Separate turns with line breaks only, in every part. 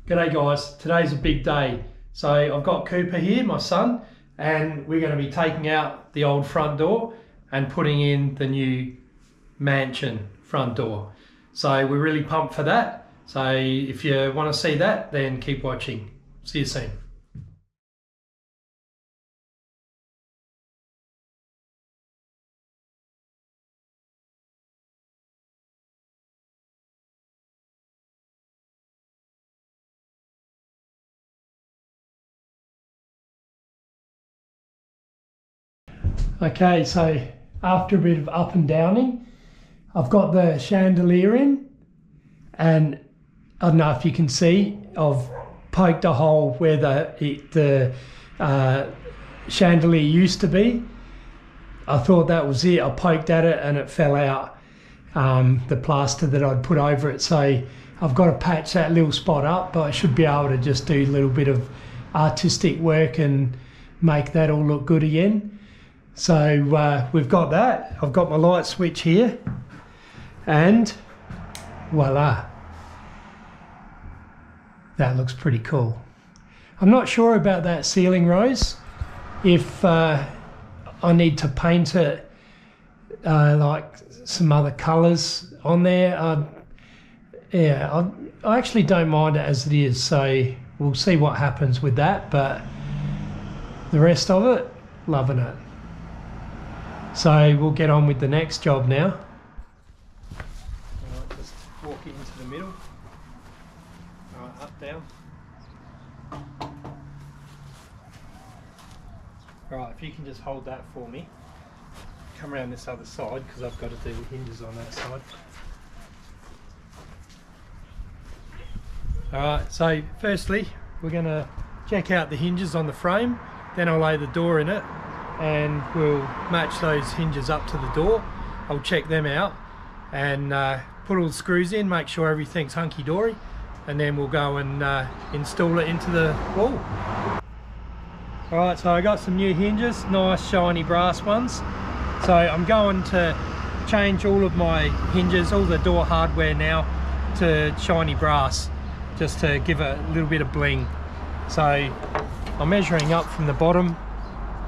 G'day guys, today's a big day. So I've got Cooper here, my son, and we're going to be taking out the old front door and putting in the new mansion front door. So we're really pumped for that. So if you want to see that, then keep watching. See you soon. Okay, so after a bit of up and downing, I've got the chandelier in, and I don't know if you can see, I've poked a hole where the chandelier used to be. I thought that was it. I poked at it and it fell out, the plaster that I'd put over it. So I've got to patch that little spot up, but I should be able to just do a little bit of artistic work and make that all look good again. So we've got that. I've got my light switch here, and voila, that looks pretty cool. I'm not sure about that ceiling rose, if I need to paint it like some other colours on there. Yeah, I actually don't mind it as it is, so we'll see what happens with that, but the rest of it, loving it. So we'll get on with the next job now. Alright, just walk it into the middle. Alright, up, down. Alright, if you can just hold that for me. Come around this other side because I've got to do the hinges on that side. Alright, so firstly we're going to check out the hinges on the frame, then I'll lay the door in it, and we'll match those hinges up to the door. I'll check them out and put all the screws in, make sure everything's hunky-dory, and then we'll go and install it into the wall. Alright, so I got some new hinges, nice shiny brass ones. So I'm going to change all of my hinges, all the door hardware now, to shiny brass, just to give it a little bit of bling. So I'm measuring up from the bottom.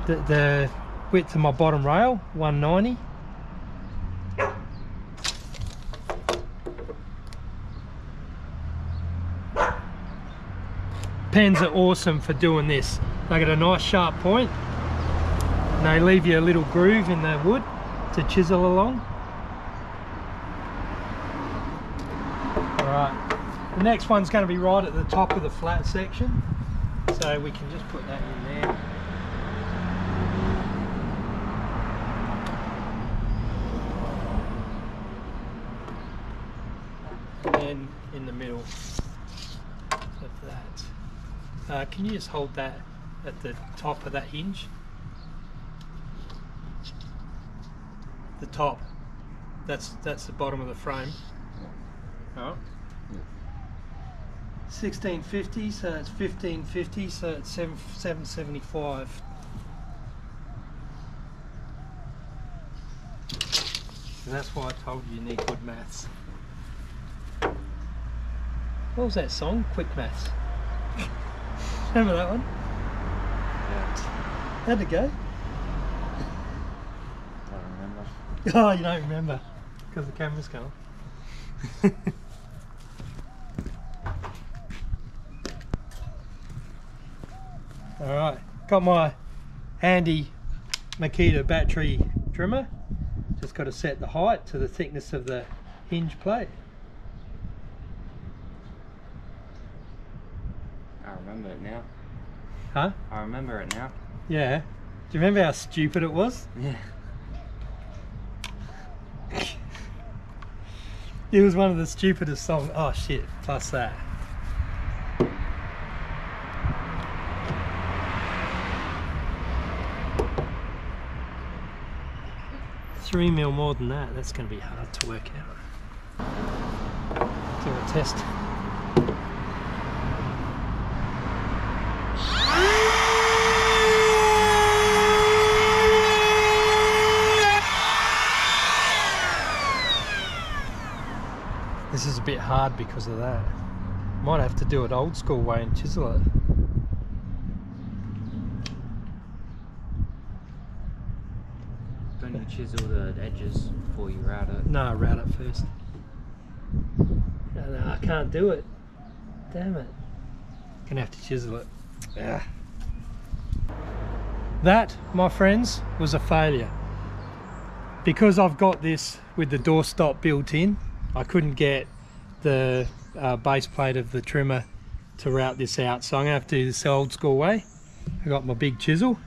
The width of my bottom rail, 190. Pens are awesome for doing this. They got a nice sharp point and they leave you a little groove in the wood to chisel along. Alright, the next one's going to be right at the top of the flat section, so we can just put that in there. And in the middle of that, can you just hold that at the top of that hinge? The top, that's the bottom of the frame. Oh. 1650, so it's 1550, so it's 775. And that's why I told you need good maths. What was that song? Quick Maths. Remember that one? Yeah. How'd it go?
I don't remember.
Oh, you don't remember because the camera's gone. Alright, got my handy Makita battery trimmer. Just got to set the height to the thickness of the hinge plate.
I remember it now.
Huh?
I remember it now.
Yeah. Do you remember how stupid it was?
Yeah.
It was one of the stupidest songs. Oh shit, plus that. $3 mil more than that, that's going to be hard to work out. Do a test. This is a bit hard because of that. Might have to do it old school way and chisel it.
Don't you chisel the edges before you route it?
No, route it first. No, I can't do it. Damn it. Gonna have to chisel it. Yeah. That, my friends, was a failure. Because I've got this with the doorstop built in, I couldn't get the base plate of the trimmer to route this out. So I'm gonna have to do this old school way. I got my big chisel.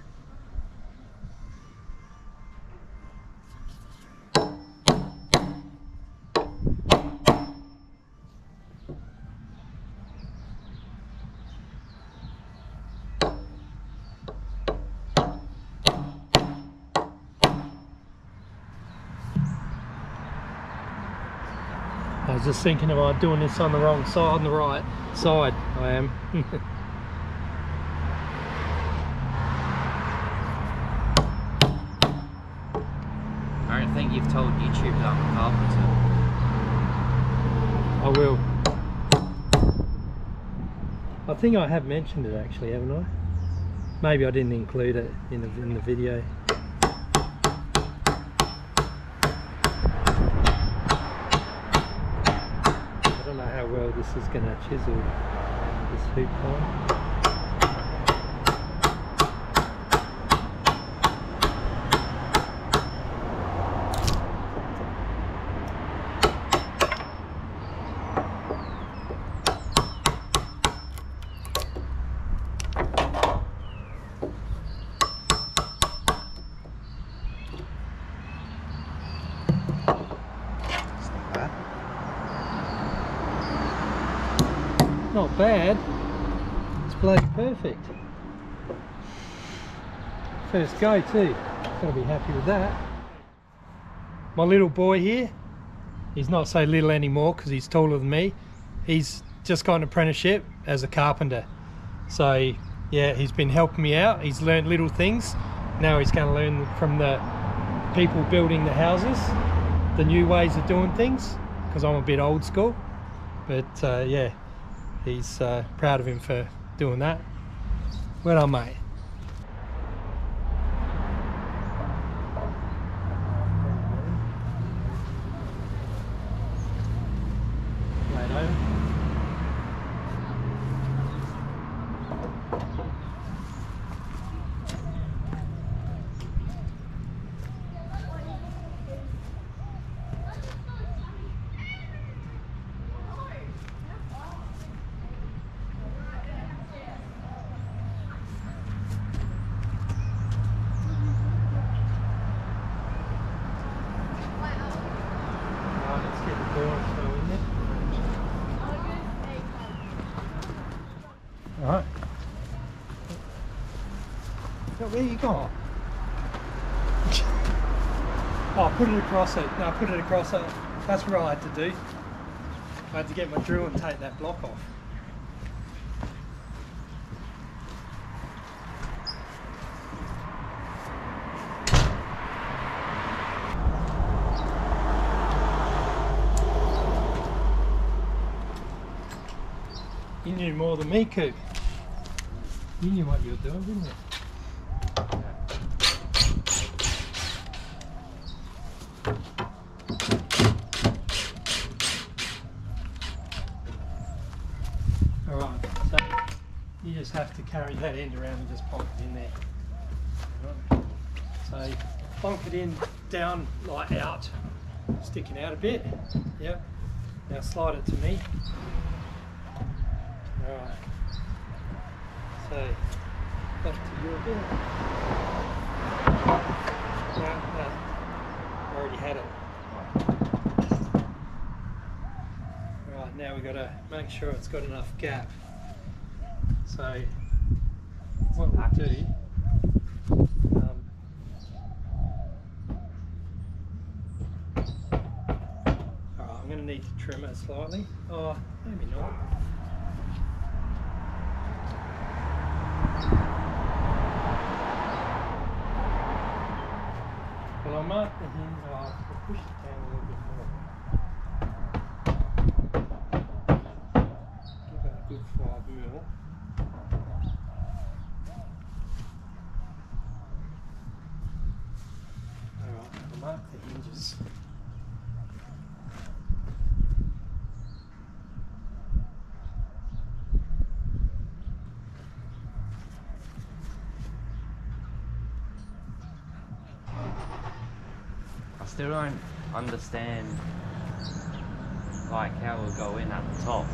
I was just thinking about doing this on the wrong side, on the right side. I am.
I don't think you've told YouTube that I'm a carpenter.
I will. I think I have mentioned it actually, haven't I? Maybe I didn't include it in the video. I don't know how well this is going to chisel this hoop line. Not bad. It's bloody perfect. First go too. Gotta be happy with that. My little boy here, he's not so little anymore because he's taller than me. He's just got an apprenticeship as a carpenter. So yeah, he's been helping me out. He's learned little things. Now he's going to learn from the people building the houses, the new ways of doing things, because I'm a bit old school. But yeah. He's proud of him for doing that. Well done, mate. Right over. Alright. Where you going? Oh, put it across it. No, put it across it. That's what I had to do. I had to get my drill and take that block off. You knew more than me, Coop. You knew what you were doing, didn't you? Alright, so you just have to carry that end around and just plonk it in there. Right. So plonk it in, down, like out, sticking out a bit. Yep. Now slide it to me. Alright, so back to you again. No, I already had it. Alright, now we've got to make sure it's got enough gap. So what we'll do, alright, I'm going to need to trim it slightly. Oh, maybe not. Well, I mark the hinge off, I'll push it down a little bit more. Give it will. Alright, I'll mark the hinges.
I still don't understand like how it'll go in at the top.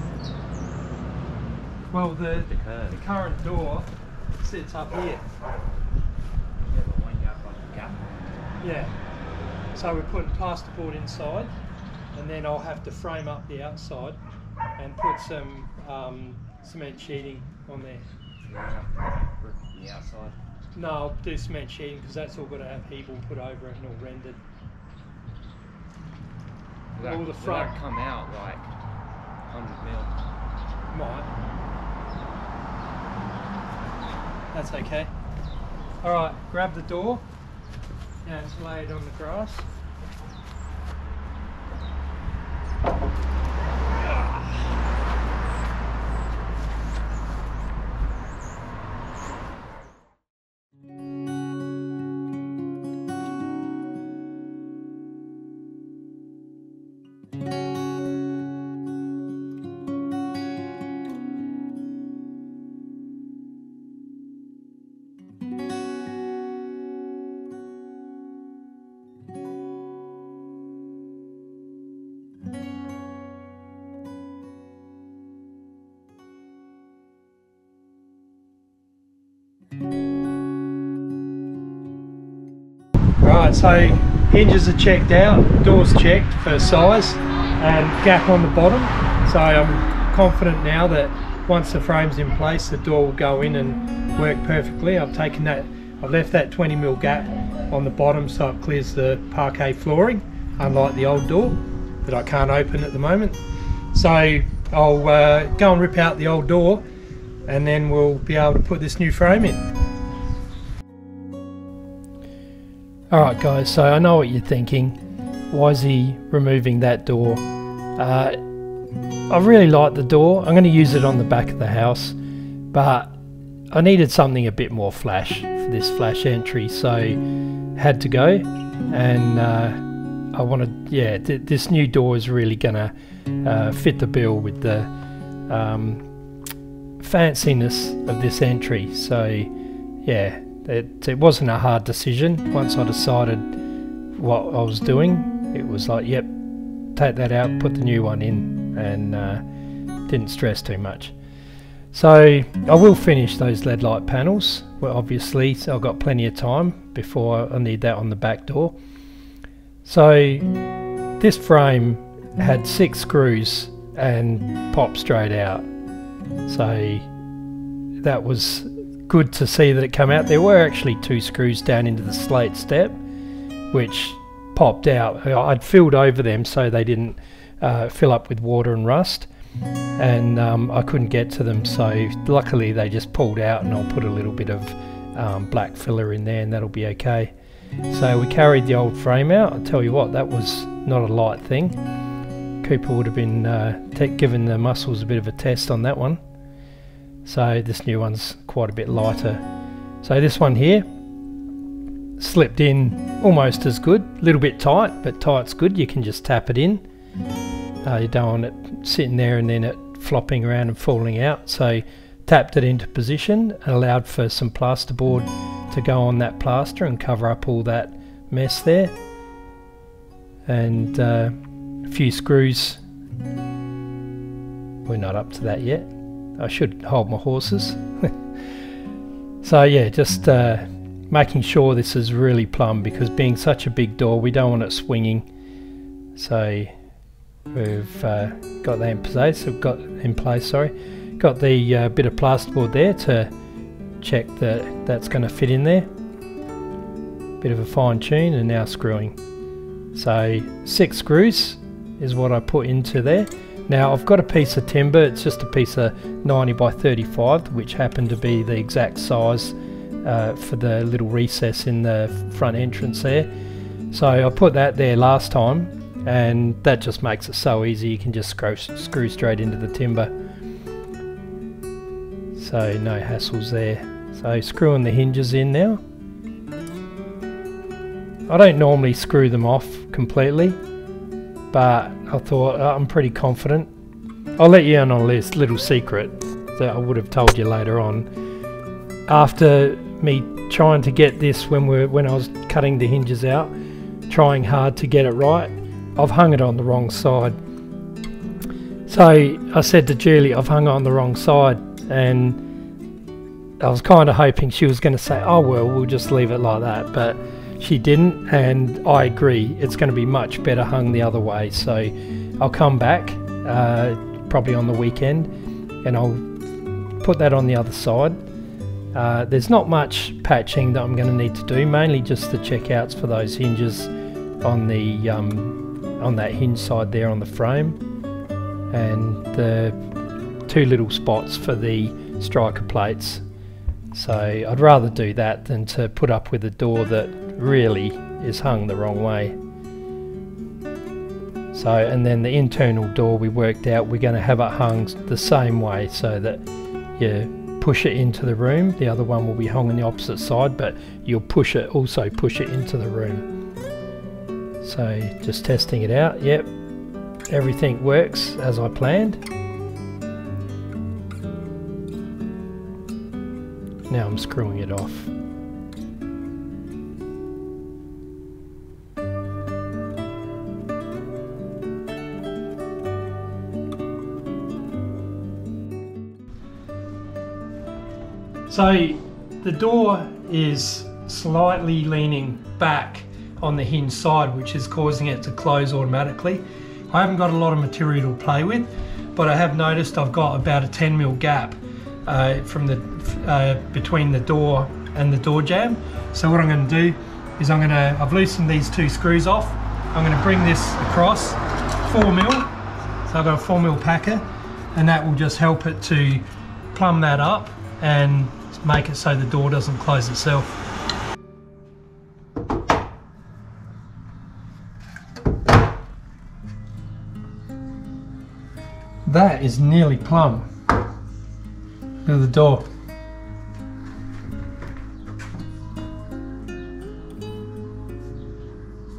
Well, the
curve.
the current door sits up here.
Yeah, but when you have like a gap.
Yeah. So we're putting plasterboard inside, and then I'll have to frame up the outside and put some cement sheeting on there.
You don't have to brick on the outside.
No, I'll do cement sheeting because that's all got to have Hebel put over it and all rendered. All the front
will that come out like 100 mil.
might. That's okay. Alright, grab the door and lay it on the grass. Right, so hinges are checked out, doors checked for size and gap on the bottom. So I'm confident now that once the frame's in place, the door will go in and work perfectly. I've left that 20mm gap on the bottom so it clears the parquet flooring, unlike the old door that I can't open at the moment. So I'll go and rip out the old door and then we'll be able to put this new frame in. Alright guys, so I know what you're thinking. Why is he removing that door? I really like the door. I'm going to use it on the back of the house, but I needed something a bit more flash for this flash entry, so had to go. And I wanted, yeah, this new door is really going to fit the bill with the fanciness of this entry. So yeah, it wasn't a hard decision. Once I decided what I was doing, it was like, yep, take that out, put the new one in, and didn't stress too much. So I will finish those LED light panels. Well, obviously, so I've got plenty of time before I need that on the back door. So this frame had 6 screws and popped straight out. So that was good to see that it come out. There were actually 2 screws down into the slate step which popped out. I'd filled over them so they didn't fill up with water and rust, and I couldn't get to them, so luckily they just pulled out, and I'll put a little bit of black filler in there and that'll be okay. So we carried the old frame out. I'll tell you what, that was not a light thing. Cooper would have been given the muscles a bit of a test on that one. So this new one's quite a bit lighter. So this one here slipped in almost as good, a little bit tight, but tight's good. You can just tap it in. You don't want it sitting there and then it flopping around and falling out. So tapped it into position and allowed for some plasterboard to go on that plaster and cover up all that mess there. And a few screws. We're not up to that yet. I should hold my horses. So yeah, just making sure this is really plumb, because being such a big door, we don't want it swinging. So we've got that in place. Got the bit of plasterboard there to check that that's going to fit in there. Bit of a fine tune, and now screwing. So 6 screws is what I put into there. Now I've got a piece of timber. It's just a piece of 90 by 35, which happened to be the exact size for the little recess in the front entrance there. So I put that there last time, and that just makes it so easy. You can just screw straight into the timber. so no hassles there. So screwing the hinges in now. I don't normally screw them off completely, but I thought I'm pretty confident. I'll let you in on this little secret that I would have told you later on. After me trying to get this when I was cutting the hinges out, trying hard to get it right, I've hung it on the wrong side. So I said to Julie, I've hung it on the wrong side, and I was kind of hoping she was going to say, oh well, we'll just leave it like that, but she didn't, and I agree, it's going to be much better hung the other way. So I'll come back probably on the weekend and I'll put that on the other side. There's not much patching that I'm going to need to do, mainly just the checkouts for those hinges on the on that hinge side there on the frame, and the two little spots for the striker plates. So I'd rather do that than to put up with a door that really is hung the wrong way. So, and then the internal door we worked out, we're going to have it hung the same way, so that you push it into the room. The other one will be hung on the opposite side, but you'll also push it into the room. So just testing it out. Yep, everything works as I planned. Now I'm screwing it off. So the door is slightly leaning back on the hinge side, which is causing it to close automatically. I haven't got a lot of material to play with, but I have noticed I've got about a 10mm gap from the between the door and the door jamb. So what I'm going to do is I've loosened these two screws off. I'm going to bring this across 4mm. So I've got a 4mm packer, and that will just help it to plumb that up and make it so the door doesn't close itself. That is nearly plumb. Look at the door.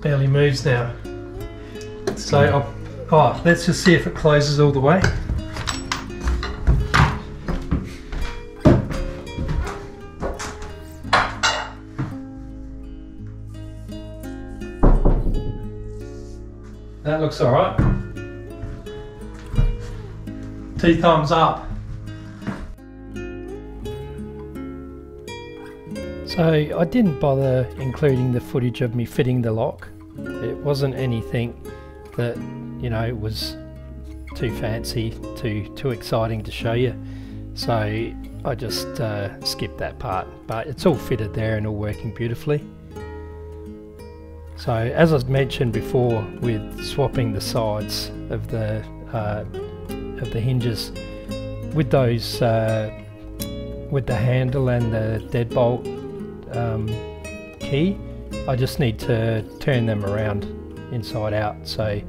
Barely moves now. So let's just see if it closes all the way. That looks alright. 2 thumbs up. So I didn't bother including the footage of me fitting the lock. It wasn't anything that, you know, was too fancy, too exciting to show you. So I just skipped that part, but it's all fitted there and all working beautifully. So as I mentioned before, with swapping the sides of the hinges, with those with the handle and the deadbolt key, I just need to turn them around inside out, so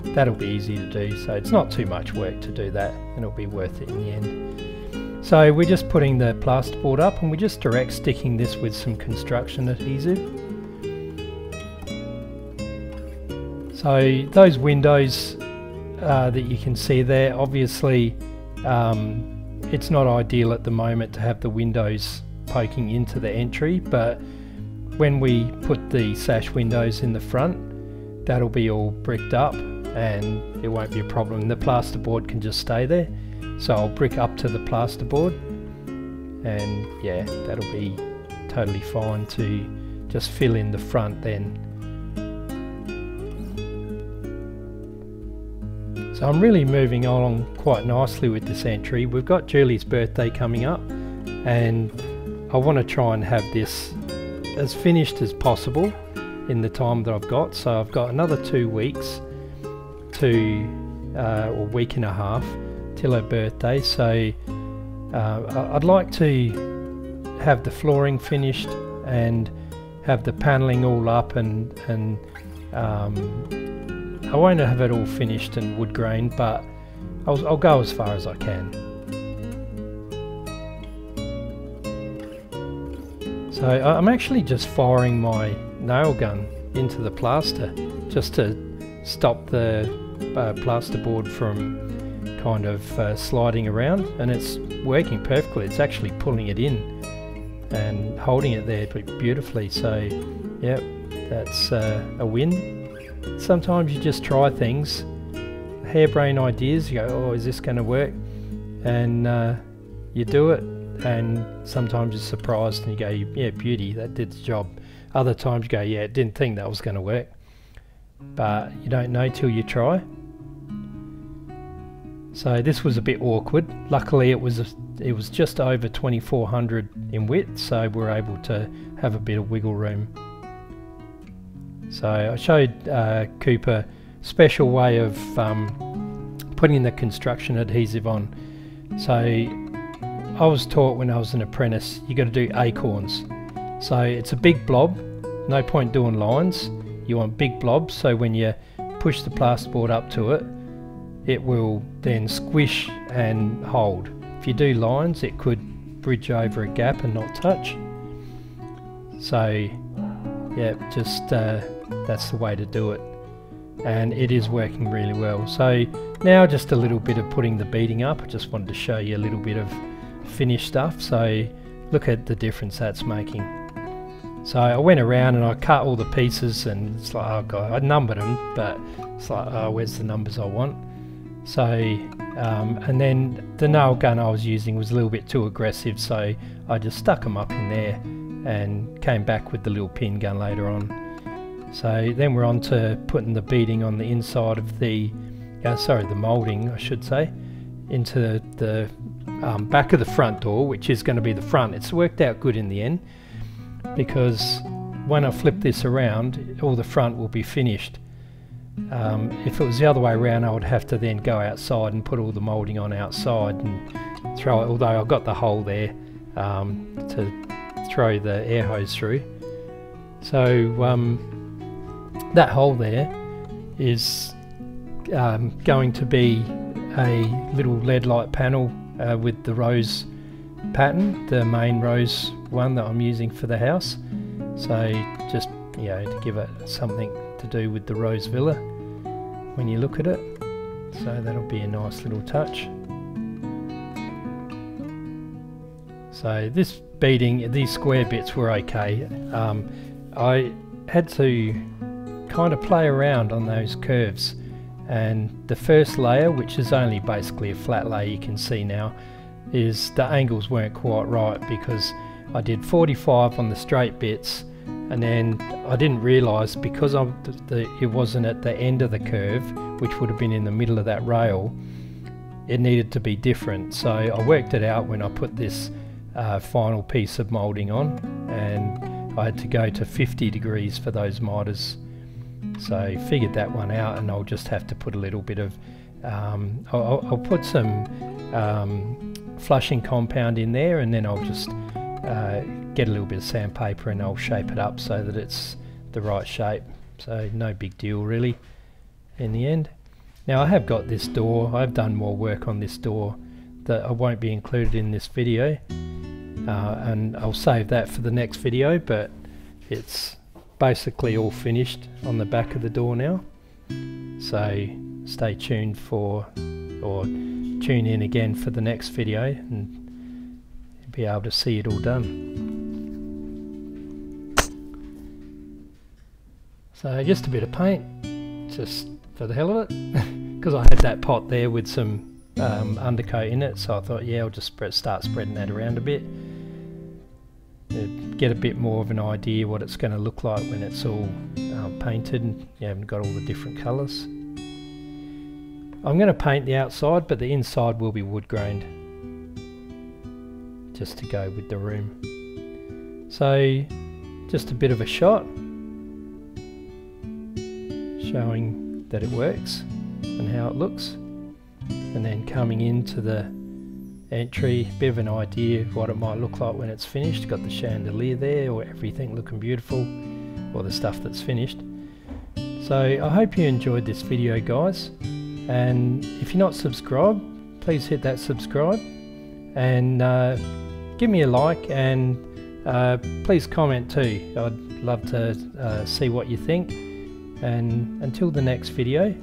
that'll be easy to do. So it's not too much work to do that, and it'll be worth it in the end. So we're just putting the plasterboard up, and we're just direct sticking this with some construction adhesive. So those windows that you can see there, obviously it's not ideal at the moment to have the windows poking into the entry, but when we put the sash windows in the front, that'll be all bricked up and it won't be a problem. The plasterboard can just stay there, so I'll brick up to the plasterboard, and yeah, that'll be totally fine to just fill in the front then. So I'm really moving along quite nicely with this entry. We've got Julie's birthday coming up, and I want to try and have this as finished as possible in the time that I've got. So I've got another 2 weeks or week and a half till her birthday. So I'd like to have the flooring finished and have the paneling all up, and I won't have it all finished and wood grained, but I'll go as far as I can. So I'm actually just firing my nail gun into the plaster just to stop the plasterboard from kind of sliding around, and it's working perfectly. It's actually pulling it in and holding it there beautifully. So yeah, that's a win. Sometimes you just try things, harebrained ideas, you go, oh, is this going to work? And you do it, and sometimes you're surprised and you go, yeah, beauty, that did the job. Other times you go, yeah, didn't think that was going to work. But you don't know till you try. So this was a bit awkward. Luckily it was just over 2400 in width, so we're able to have a bit of wiggle room. So I showed Cooper special way of putting the construction adhesive on. So I was taught when I was an apprentice, you got to do acorns. So it's a big blob, no point doing lines. You want big blobs, so when you push the plasterboard up to it, it will then squish and hold. If you do lines, it could bridge over a gap and not touch. So yeah, just that's the way to do it, and it is working really well. So now just a little bit of putting the beading up. I just wanted to show you a little bit of finished stuff. So look at the difference that's making. So I went around and I cut all the pieces, and it's like, oh god, I numbered them, but it's like, oh, where's the numbers I want? So and then the nail gun I was using was a little bit too aggressive, so I just stuck them up in there and came back with the little pin gun later on. So then we're on to putting the beading on the inside of the the moulding, I should say, into the back of the front door, which is going to be the front. It's worked out good in the end, because when I flip this around, all the front will be finished. If it was the other way around, I would have to then go outside and put all the moulding on outside and throw it, although I've got the hole there to throw the air hose through. So that hole there is going to be a little LED light panel with the rose pattern, the main rose one that I'm using for the house. So just, you know, to give it something to do with the rose villa when you look at it. So that'll be a nice little touch. So this beading, these square bits were okay. I had to kind of play around on those curves, and the first layer, which is only basically a flat layer, you can see now, is the angles weren't quite right, because I did 45 on the straight bits, and then I didn't realise, because it wasn't at the end of the curve, which would have been in the middle of that rail, it needed to be different. So I worked it out when I put this final piece of moulding on, and I had to go to 50 degrees for those miters. So I figured that one out, and I'll just have to put a little bit of I'll put some flushing compound in there, and then I'll just get a little bit of sandpaper and I'll shape it up so that it's the right shape. So no big deal really in the end. Now I have got this door, I've done more work on this door that I won't be included in this video, and I'll save that for the next video, but it's basically all finished on the back of the door now. So stay tuned for, or tune in again for the next video, and you'll be able to see it all done. So just a bit of paint, just for the hell of it, because I had that pot there with some undercoat in it, so I thought, yeah, I'll just start spreading that around a bit. Get a bit more of an idea what it's going to look like when it's all painted and you haven't got all the different colours. I'm going to paint the outside, but the inside will be wood grained, just to go with the room. So just a bit of a shot showing that it works and how it looks, and then coming into the entry, bit of an idea of what it might look like when it's finished. Got the chandelier there, or everything looking beautiful, or the stuff that's finished. So I hope you enjoyed this video, guys, and if you're not subscribed, please hit that subscribe and give me a like, and Please comment too. I'd love to see what you think. And until the next video,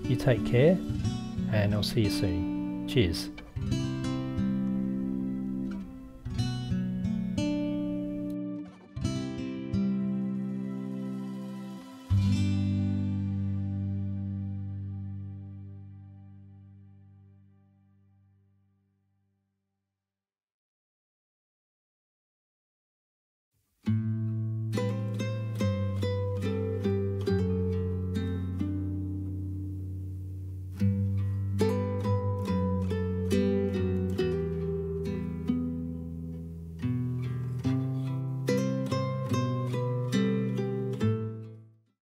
you take care, and I'll see you soon. Cheers.